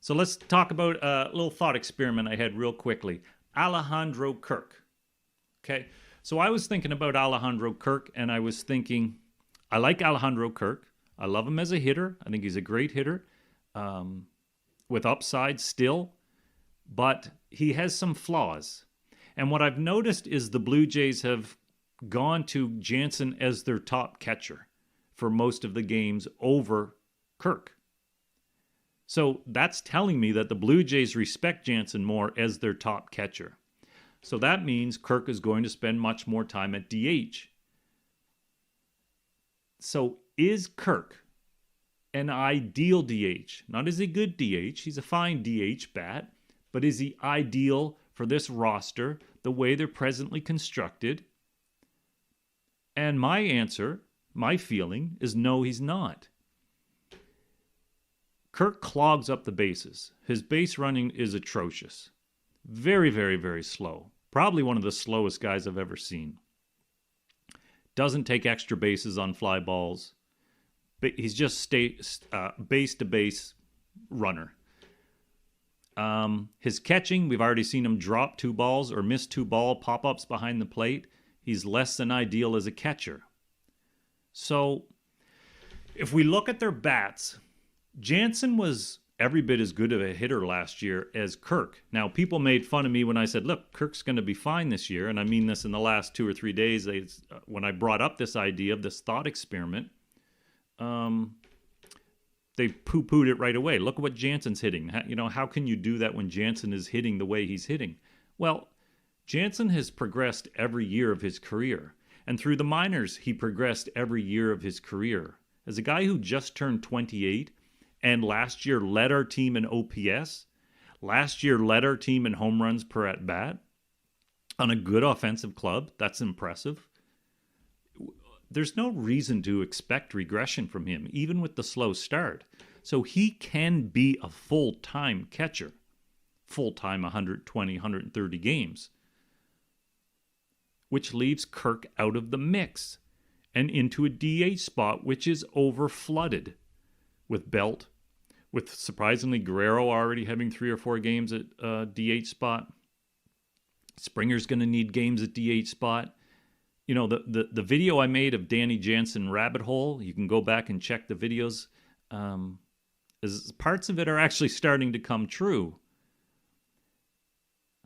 So let's talk about a little thought experiment I had real quickly. Alejandro Kirk. Okay. So I was thinking about Alejandro Kirk, and I was thinking, I like Alejandro Kirk. I love him as a hitter. I think he's a great hitter um, with upside still, but he has some flaws. And what I've noticed is the Blue Jays have gone to Jansen as their top catcher for most of the games over Kirk. So that's telling me that the Blue Jays respect Jansen more as their top catcher. So that means Kirk is going to spend much more time at DH. So is Kirk an ideal DH? Not is he good DH, he's a fine DH bat, but is he ideal for this roster the way they're presently constructed? And my answer, my feeling, is no, he's not. Kirk clogs up the bases. His base running is atrocious. Very, very, very slow. Probably one of the slowest guys I've ever seen. Doesn't take extra bases on fly balls. But he's just base to base runner. His catching, we've already seen him drop two balls or miss two ball pop-ups behind the plate. He's less than ideal as a catcher. So if we look at their bats, Jansen was every bit as good of a hitter last year as Kirk. Now, people made fun of me when I said, look, Kirk's going to be fine this year. And I mean this in the last 2 or 3 days. When I brought up this idea of this thought experiment, they poo-pooed it right away. Look at what Jansen's hitting. How can you do that when Jansen is hitting the way he's hitting? Well, Jansen has progressed every year of his career. And through the minors, he progressed every year of his career. As a guy who just turned 28 and last year led our team in OPS, last year led our team in home runs per at-bat on a good offensive club, that's impressive. There's no reason to expect regression from him, even with the slow start. So he can be a full-time catcher, full-time 120, 130 games, which leaves Kirk out of the mix and into a DH spot, which is over-flooded with Belt, with surprisingly Guerrero already having 3 or 4 games at DH spot. Springer's going to need games at DH spot. The video I made of Danny Jansen rabbit hole, you can go back and check the videos, is parts of it are actually starting to come true.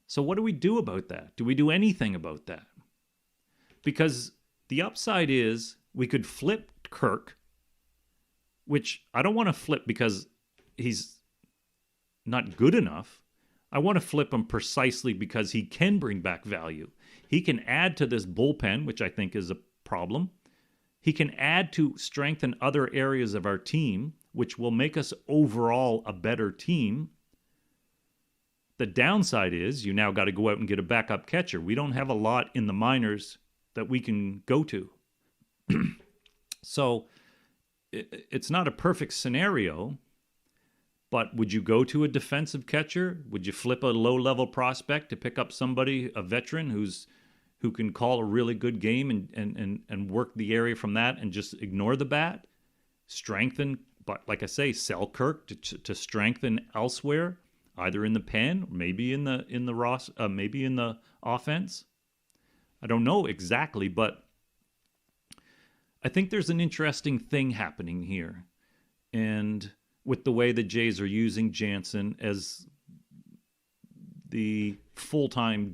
So what do we do about that? Do we do anything about that? Because the upside is we could flip Kirk, which I don't want to flip because he's not good enough. I want to flip him precisely because he can bring back value. He can add to this bullpen, which I think is a problem. He can add to strengthen other areas of our team, which will make us overall a better team. The downside is you now got to go out and get a backup catcher. We don't have a lot in the minors that we can go to. So it's not a perfect scenario, but would you go to a defensive catcher? Would you flip a low-level prospect to pick up somebody, a veteran who can call a really good game and work the area from that and just ignore the bat? Strengthen, but like I say, sell Kirk to strengthen elsewhere, either in the pen, or maybe in the offense. I don't know exactly, but I think there's an interesting thing happening here. And with the way the Jays are using Jansen as the full-time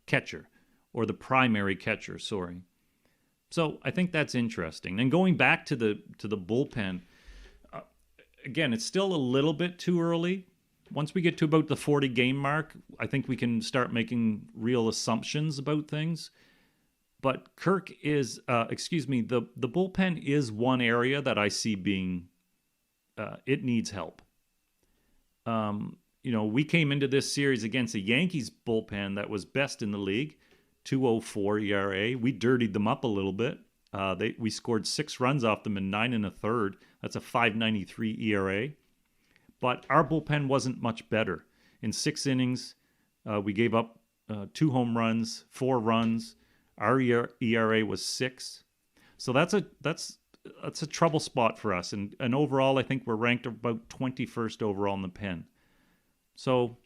catcher, or the primary catcher, sorry. So I think that's interesting. And going back to the bullpen, again, it's still a little bit too early. Once we get to about the 40-game mark, I think we can start making real assumptions about things. But Kirk is, the bullpen is one area that I see being, it needs help. We came into this series against a Yankees bullpen that was best in the league, 2.04 ERA. We dirtied them up a little bit. We scored 6 runs off them in 9 1/3. That's a 5.93 ERA. But our bullpen wasn't much better. In 6 innings, we gave up 2 home runs, 4 runs. Our ERA was 6. So that's a trouble spot for us. And overall, I think we're ranked about 21st overall in the pen. So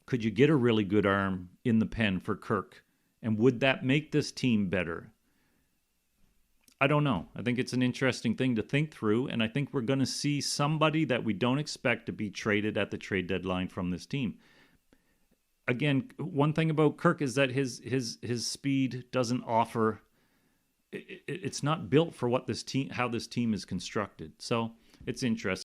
could you get a really good arm in the pen for Kirk? And would that make this team better? I don't know. I think it's an interesting thing to think through, and I think we're going to see somebody that we don't expect to be traded at the trade deadline from this team. Again, one thing about Kirk is that his speed doesn't offer. It's not built for what this team, how this team is constructed. So it's interesting.